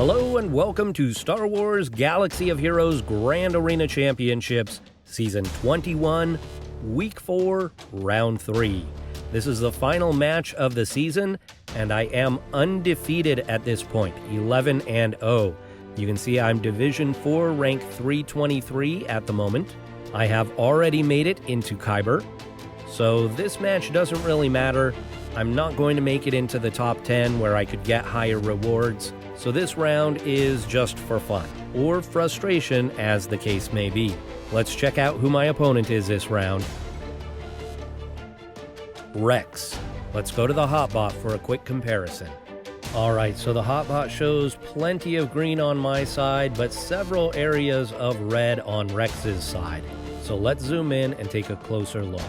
Hello and welcome to Star Wars Galaxy of Heroes Grand Arena Championships, Season 21, Week 4, Round 3. This is the final match of the season, and I am undefeated at this point, 11-0. You can see I'm Division 4, rank 323 at the moment. I have already made it into Kyber, so this match doesn't really matter. I'm not going to make it into the top 10 where I could get higher rewards, so this round is just for fun, or frustration as the case may be. Let's check out who my opponent is this round. Rex. Let's go to the hotbot for a quick comparison. Alright, so the hotbot shows plenty of green on my side, but several areas of red on Rex's side. So let's zoom in and take a closer look.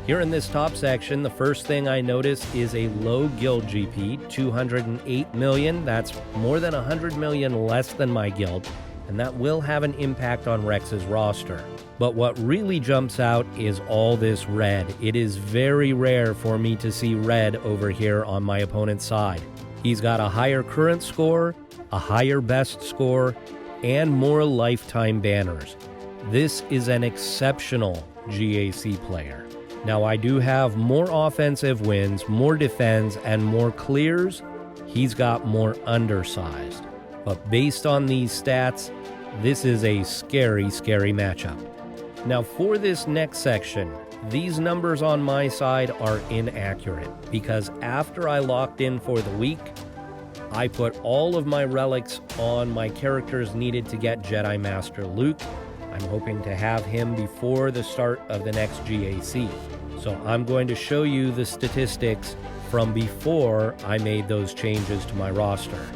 Here in this top section, the first thing I notice is a low guild GP, 208 million. That's more than 100 million less than my guild, and that will have an impact on Rex's roster. But what really jumps out is all this red. It is very rare for me to see red over here on my opponent's side. He's got a higher current score, a higher best score, and more lifetime banners. This is an exceptional GAC player. Now, I do have more offensive wins, more defense, and more clears. He's got more undersized. But based on these stats, this is a scary, scary matchup. Now, for this next section, these numbers on my side are inaccurate because after I locked in for the week, I put all of my relics on my characters needed to get Jedi Master Luke. I'm hoping to have him before the start of the next GAC. So I'm going to show you the statistics from before I made those changes to my roster.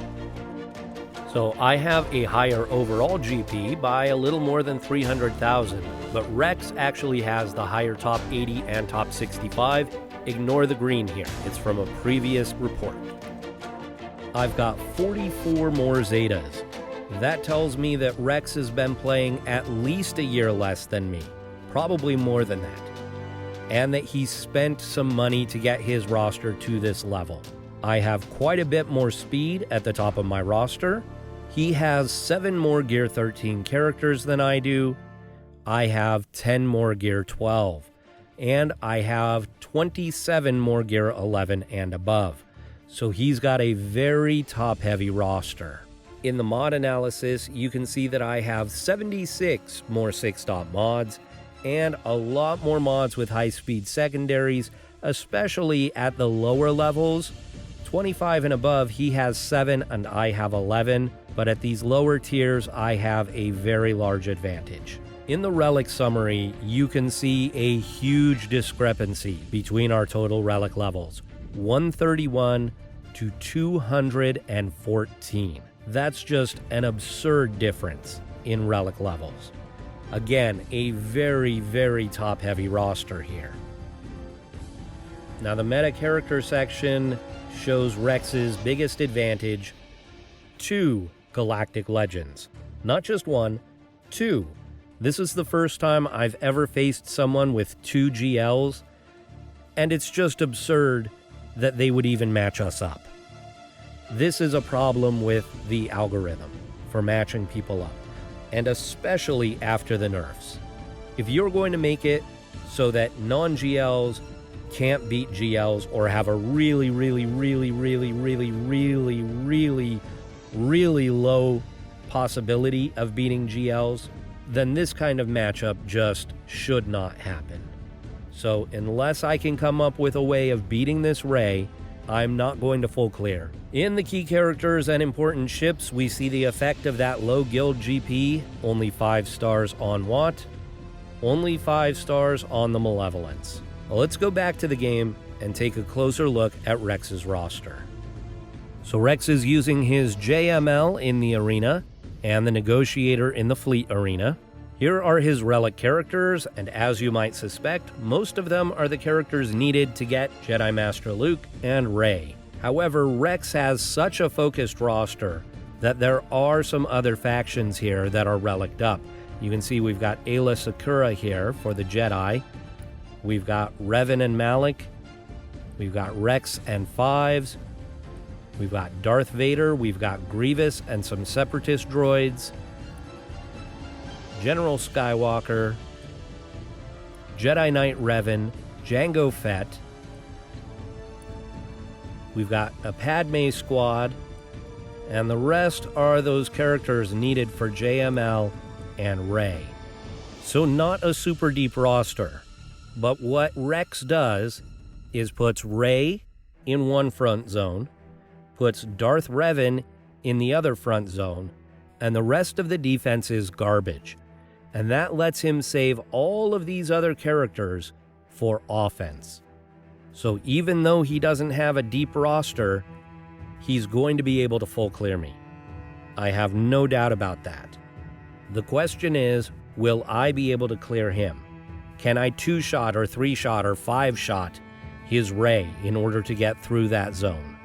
So I have a higher overall GP by a little more than 300,000, but Rex actually has the higher top 80 and top 65. Ignore the green here, it's from a previous report. I've got 44 more Zetas. That tells me that Rex has been playing at least a year less than me, probably more than that, and that he spent some money to get his roster to this level. I have quite a bit more speed at the top of my roster. He has 7 more Gear 13 characters than I do. I have 10 more Gear 12, and I have 27 more Gear 11 and above. So he's got a very top-heavy roster. In the mod analysis, you can see that I have 76 more 6-stop mods, and a lot more mods with high-speed secondaries, especially at the lower levels. 25 and above, he has 7 and I have 11, but at these lower tiers, I have a very large advantage. In the relic summary, you can see a huge discrepancy between our total relic levels, 131 to 214. That's just an absurd difference in relic levels. Again, a very, very top-heavy roster here. Now, the meta character section shows Rex's biggest advantage: 2 Galactic Legends. Not just 1, 2. This is the first time I've ever faced someone with 2 GLs, and it's just absurd that they would even match us up. This is a problem with the algorithm for matching people up, and especially after the nerfs. If you're going to make it so that non-GLs can't beat GLs or have a really, really, really, really, really, really, really, really low possibility of beating GLs, then this kind of matchup just should not happen. So unless I can come up with a way of beating this Rey, I'm not going to full clear. In the key characters and important ships, we see the effect of that low guild GP, only 5 stars on Watt, only 5 stars on the Malevolence. Well, let's go back to the game and take a closer look at Rex's roster. So Rex is using his JML in the arena and the Negotiator in the fleet arena. Here are his relic characters, and as you might suspect, most of them are the characters needed to get Jedi Master Luke and Rey. However, Rex has such a focused roster that there are some other factions here that are reliced up. You can see we've got Ayla Secura here for the Jedi. We've got Revan and Malik. We've got Rex and Fives. We've got Darth Vader, we've got Grievous and some Separatist droids, General Skywalker, Jedi Knight Revan, Jango Fett. We've got a Padme squad, and the rest are those characters needed for JML and Rey. So not a super deep roster, but what Rex does is puts Rey in one front zone, puts Darth Revan in the other front zone, and the rest of the defense is garbage. And that lets him save all of these other characters for offense. So even though he doesn't have a deep roster, he's going to be able to full clear me. I have no doubt about that. The question is, will I be able to clear him? Can I 2-shot or 3-shot or 5-shot his Rey in order to get through that zone?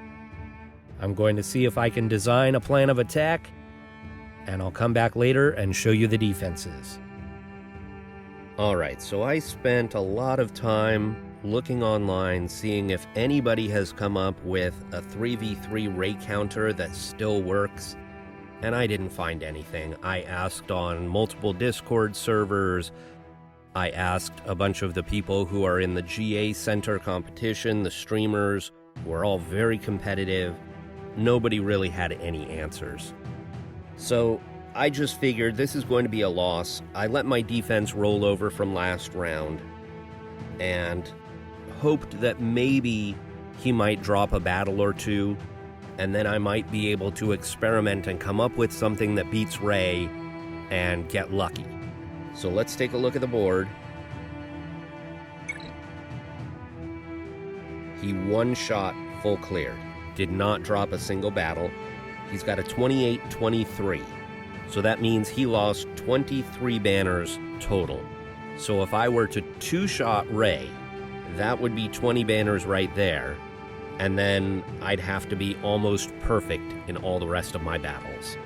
I'm going to see if I can design a plan of attack, and I'll come back later and show you the defenses. Alright, so I spent a lot of time looking online, seeing if anybody has come up with a 3v3 Rey counter that still works, and I didn't find anything. I asked on multiple Discord servers, I asked a bunch of the people who are in the GA Center competition, the streamers, who are all very competitive. Nobody really had any answers. So I just figured this is going to be a loss. I let my defense roll over from last round and hoped that maybe he might drop a battle or two, and then I might be able to experiment and come up with something that beats Rey and get lucky. So let's take a look at the board. He one-shot full cleared. Did not drop a single battle. He's got a 28-23. So that means he lost 23 banners total. So if I were to 2-shot Rey, that would be 20 banners right there. And then I'd have to be almost perfect in all the rest of my battles.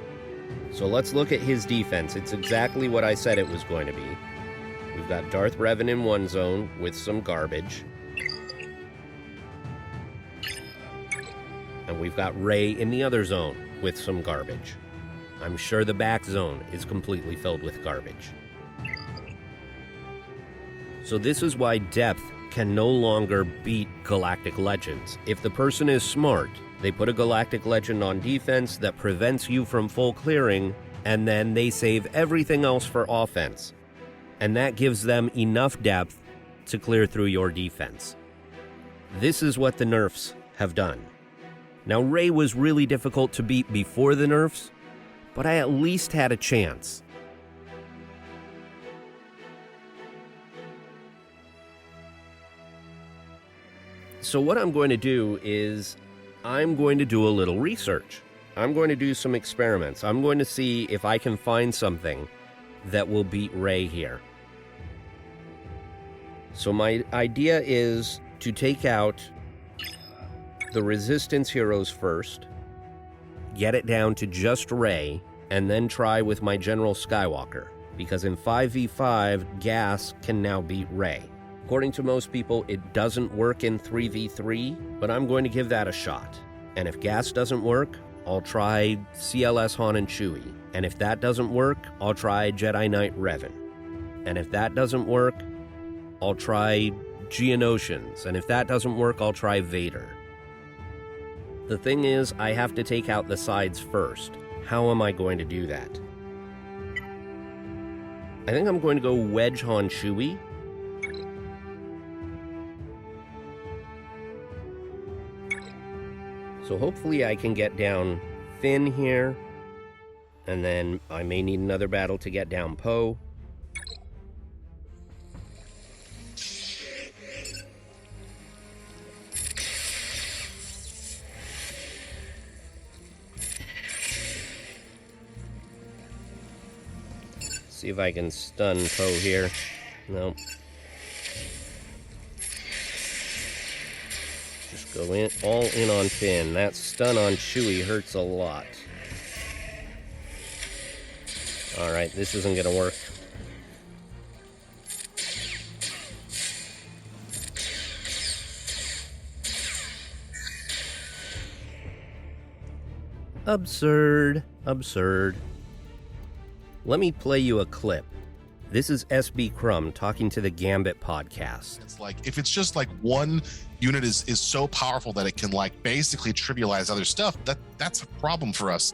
So let's look at his defense. It's exactly what I said it was going to be. We've got Darth Revan in one zone with some garbage. And we've got Rey in the other zone with some garbage. I'm sure the back zone is completely filled with garbage. So this is why depth can no longer beat Galactic Legends. If the person is smart, they put a Galactic Legend on defense that prevents you from full clearing, and then they save everything else for offense. And that gives them enough depth to clear through your defense. This is what the nerfs have done. Now, Rey was really difficult to beat before the nerfs, but I at least had a chance. So what I'm going to do is I'm going to do a little research. I'm going to do some experiments. I'm going to see if I can find something that will beat Rey here. So my idea is to take out the Resistance heroes first, get it down to just Rey, and then try with my General Skywalker, because in 5v5, gas can now beat Rey. According to most people, it doesn't work in 3v3, but I'm going to give that a shot. And if gas doesn't work, I'll try CLS Han and Chewie. And if that doesn't work, I'll try Jedi Knight Revan. And if that doesn't work, I'll try Geonosians. And if that doesn't work, I'll try Vader. The thing is, I have to take out the sides first. How am I going to do that? I think I'm going to go Wedge Han Chewie. So hopefully I can get down Finn here, and then I may need another battle to get down Poe. See if I can stun Poe here. No. Just go in, all in on Finn. That stun on Chewie hurts a lot. Alright, this isn't gonna work. Absurd. Absurd. Let me play you a clip. This is SB Crumb talking to the Gambit podcast. It's like, if it's just like one unit is so powerful that it can like basically trivialize other stuff, that's a problem for us.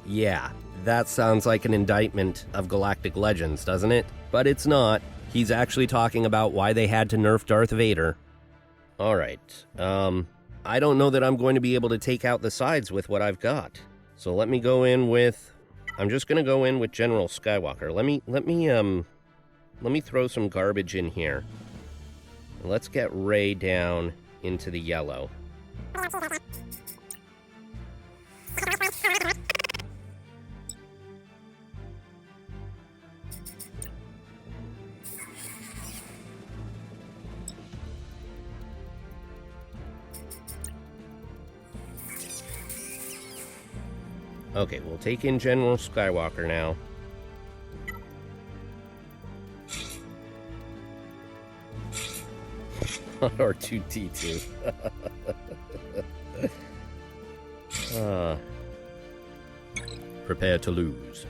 Yeah, that sounds like an indictment of Galactic Legends, doesn't it? But it's not. He's actually talking about why they had to nerf Darth Vader. Alright, I don't know that I'm going to be able to take out the sides with what I've got. So let me go in with... I'm just going to go in with General Skywalker. Let me throw some garbage in here. Let's get Rey down into the yellow. Okay, we'll take in General Skywalker now. R2-D2. Prepare to lose.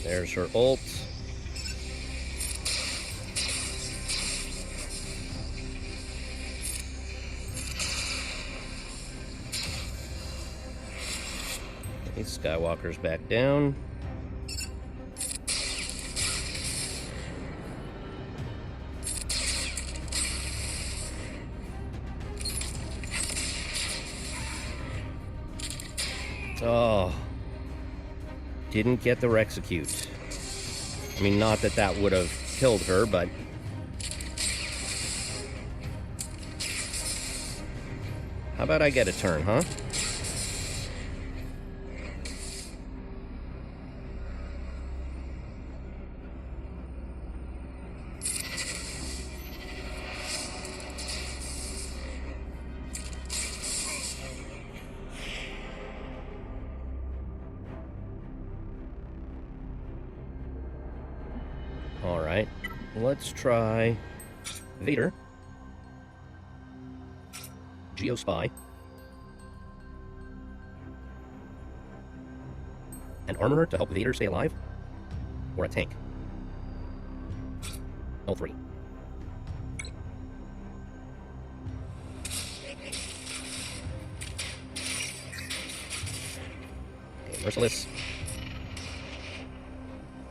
There's her ult. Okay, Skywalker's back down. Oh. Didn't get the Rexecute. I mean, not that that would have killed her, but... How about I get a turn, huh? Alright, let's try Vader, Geospy, an armorer to help Vader stay alive, or a tank. All three. Okay, Merciless.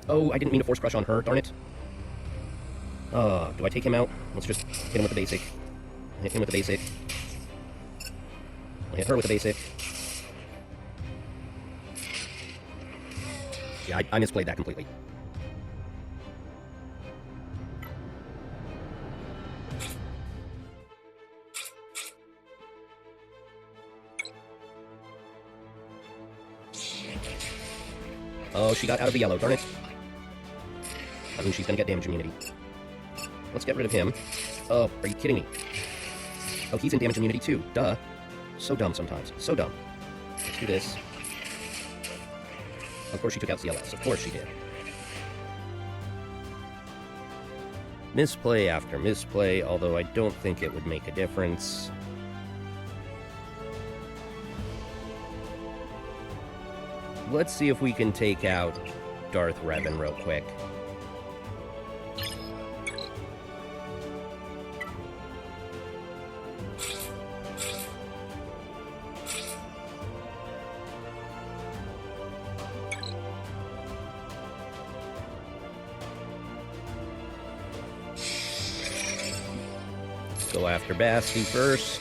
Oh, I didn't mean to force crush on her, darn it. Do I take him out? Let's just hit him with the basic. Hit him with the basic. I'll hit her with the basic. Yeah, I misplayed that completely. Oh, she got out of the yellow, darn it. I mean, she's gonna get damage immunity. Let's get rid of him. Oh, are you kidding me? Oh, he's in damage immunity too. Duh. So dumb sometimes. So dumb. Let's do this. Of course she took out CLS. Of course she did. Misplay after misplay, although I don't think it would make a difference. Let's see if we can take out Darth Revan real quick. Go after Basti first.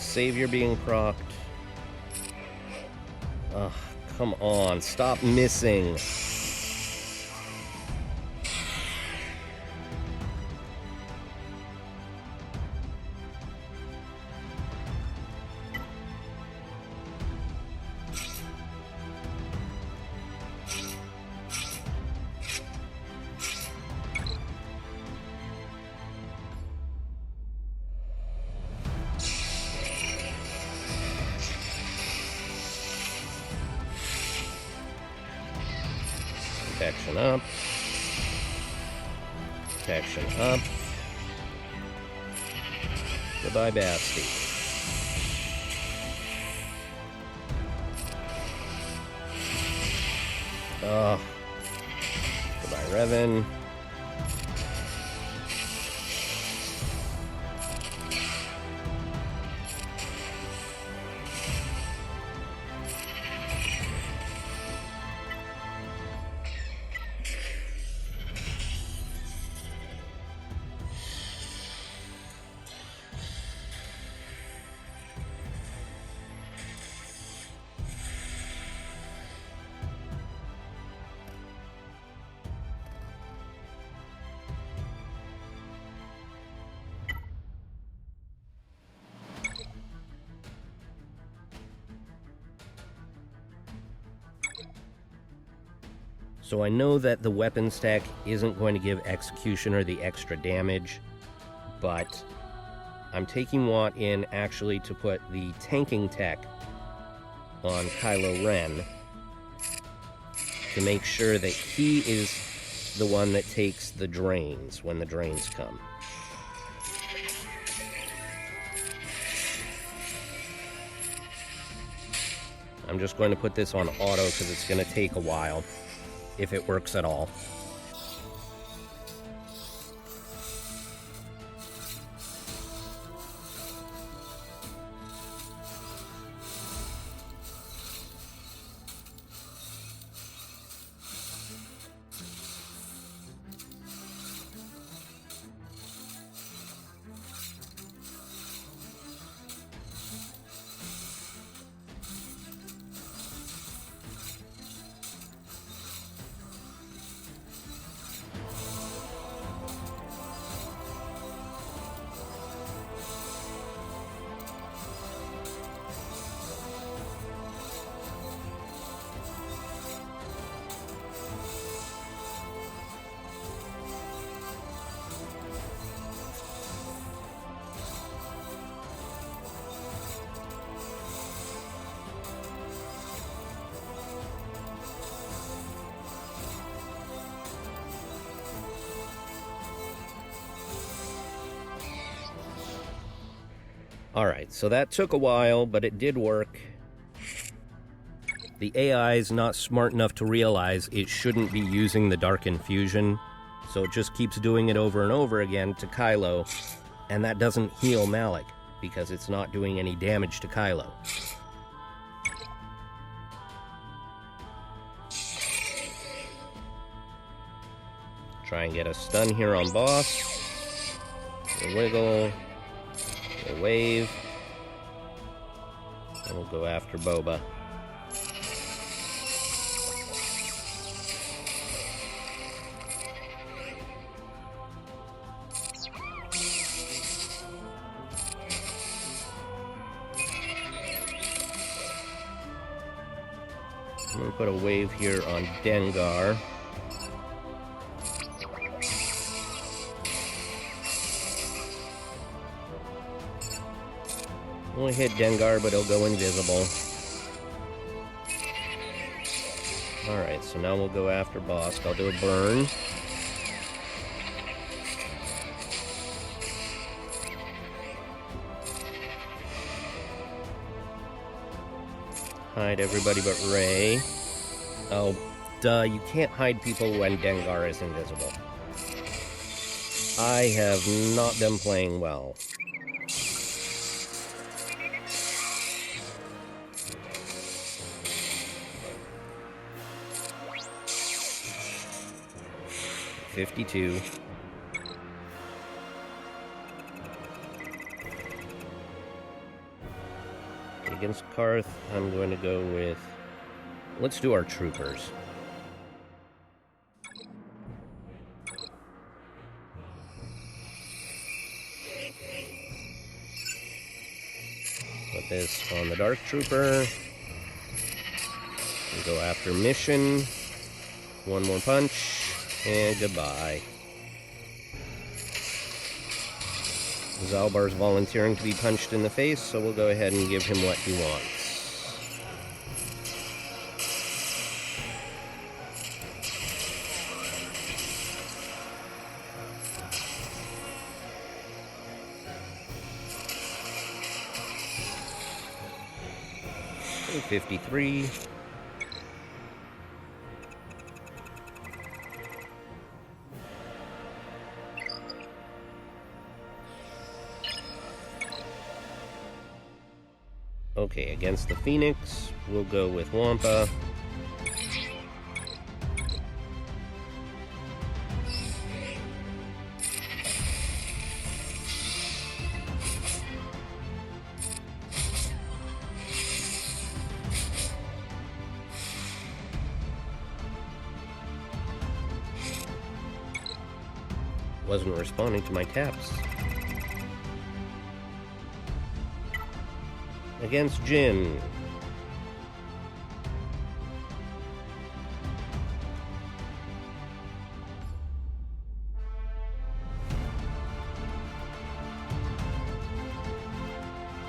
Savior being procced. Ugh, come on, stop missing. Protection up. Protection up. Goodbye, Basti. Oh. Goodbye, Revan. So I know that the weapon stack isn't going to give Executioner the extra damage, but I'm taking Watt in actually to put the tanking tech on Kylo Ren to make sure that he is the one that takes the drains when the drains come. I'm just going to put this on auto because it's going to take a while, if it works at all. Alright, so that took a while, but it did work. The AI is not smart enough to realize it shouldn't be using the Dark Infusion, so it just keeps doing it over and over again to Kylo, and that doesn't heal Malik, because it's not doing any damage to Kylo. Try and get a stun here on boss. A wiggle. A wave. And we'll go after Boba. I'm going to put a wave here on Dengar. Only hit Dengar, but he'll go invisible. Alright, so now we'll go after Bosk. I'll do a burn. Hide everybody but Rey. Oh, duh, you can't hide people when Dengar is invisible. I have not been playing well. $52. against Karth, I'm going to go with... Let's do our troopers. Put this on the Dark Trooper. We go after mission. One more punch, and goodbye. Zalbar's volunteering to be punched in the face, so we'll go ahead and give him what he wants. $53. Okay, against the Phoenix, we'll go with Wampa. Wasn't responding to my taps. Against Jin.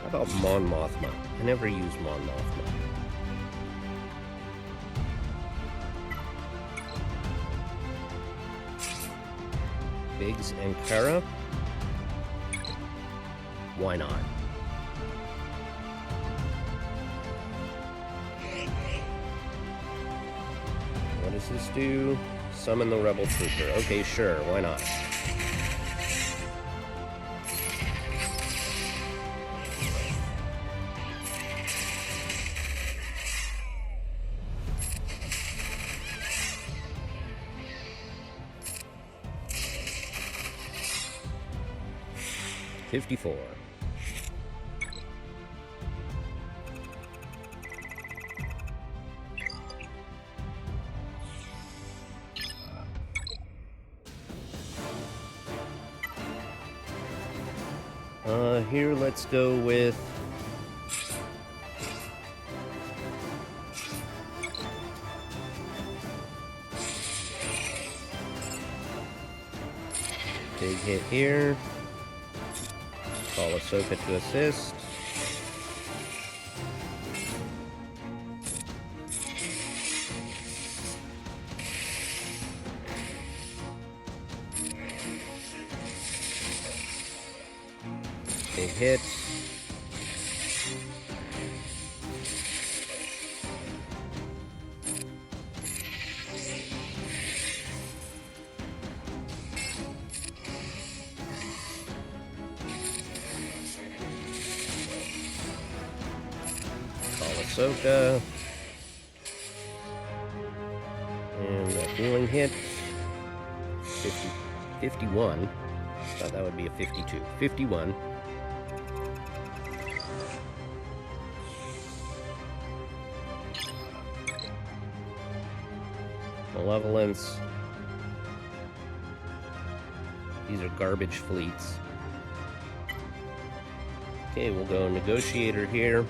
How about Mon Mothma? I never used Mon Mothma. Biggs and Kara? Why not? What does this do? Summon the Rebel Trooper. Okay, sure, why not? $54. Here, let's go with... Big hit here. Call Ahsoka to assist. Big hit. Ahsoka. And a healing hit. 51. Thought that would be a 52. 51. Malevolence. These are garbage fleets. Okay, we'll go Negotiator here.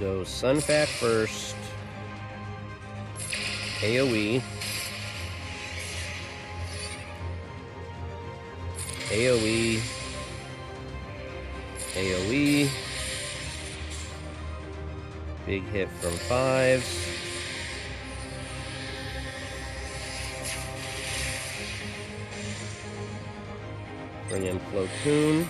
Go Sunfat first. AoE. AoE. AoE. Big hit from 5s. Bring in Plo Koon.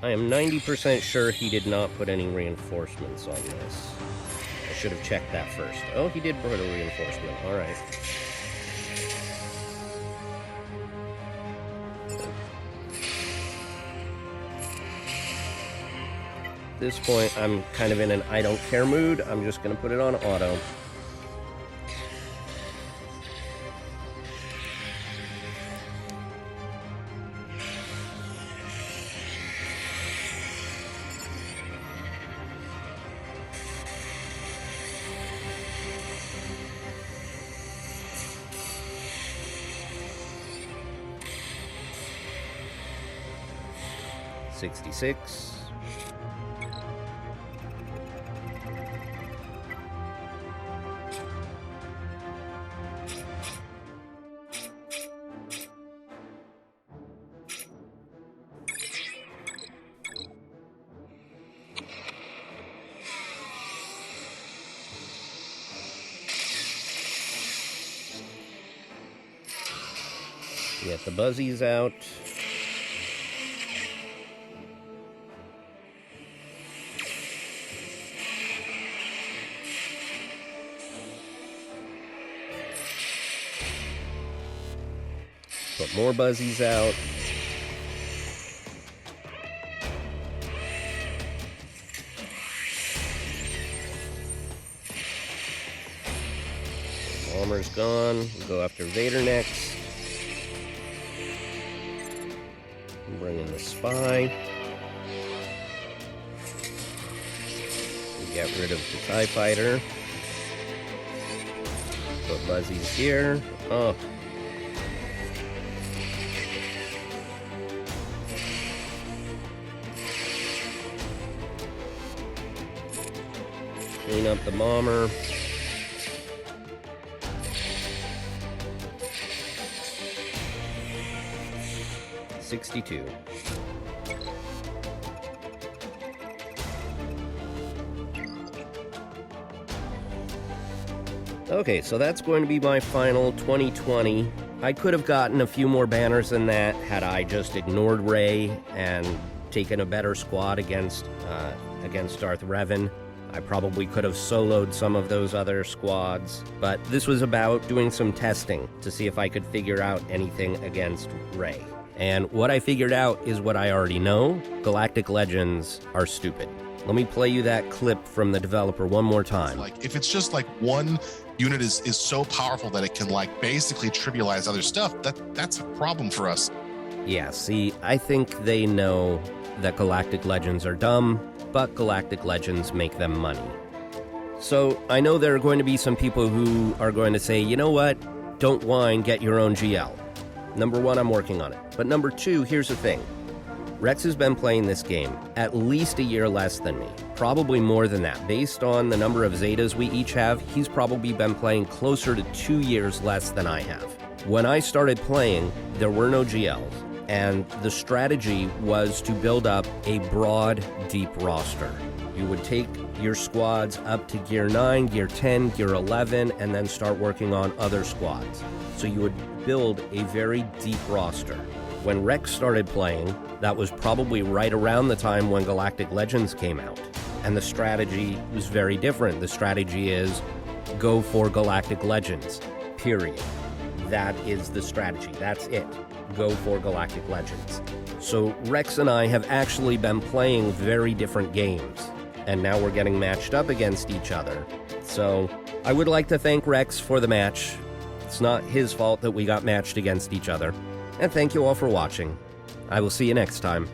I am 90% sure he did not put any reinforcements on this. I should have checked that first. Oh, he did put a reinforcement. All right. At this point, I'm kind of in an I don't care mood. I'm just going to put it on auto. $66. Get the buzzies out. Put more buzzies out. Bomber's gone. We'll go after Vader next. Bring in the spy. We get rid of the TIE fighter. Put buzzies here. Oh. Clean up the bomber. $62. Okay, so that's going to be my final 2020. I could have gotten a few more banners than that had I just ignored Rey and taken a better squad against Darth Revan. I probably could have soloed some of those other squads, but this was about doing some testing to see if I could figure out anything against Rey. And what I figured out is what I already know. Galactic Legends are stupid. Let me play you that clip from the developer one more time. Like, if it's just like one unit is so powerful that it can like basically trivialize other stuff, that's a problem for us. Yeah, see, I think they know that Galactic Legends are dumb, but Galactic Legends make them money. So I know there are going to be some people who are going to say, you know what, don't whine, get your own GL. Number one, I'm working on it. But number two, here's the thing. Rex has been playing this game at least a year less than me, probably more than that. Based on the number of Zetas we each have, he's probably been playing closer to 2 years less than I have. When I started playing, there were no GLs, and the strategy was to build up a broad, deep roster. You would take your squads up to Gear 9, Gear 10, Gear 11, and then start working on other squads. So you would build a very deep roster. When Rex started playing, that was probably right around the time when Galactic Legends came out. And the strategy was very different. The strategy is go for Galactic Legends, period. That is the strategy. That's it. Go for Galactic Legends. So Rex and I have actually been playing very different games, and now we're getting matched up against each other. So I would like to thank Rex for the match. It's not his fault that we got matched against each other. And thank you all for watching. I will see you next time.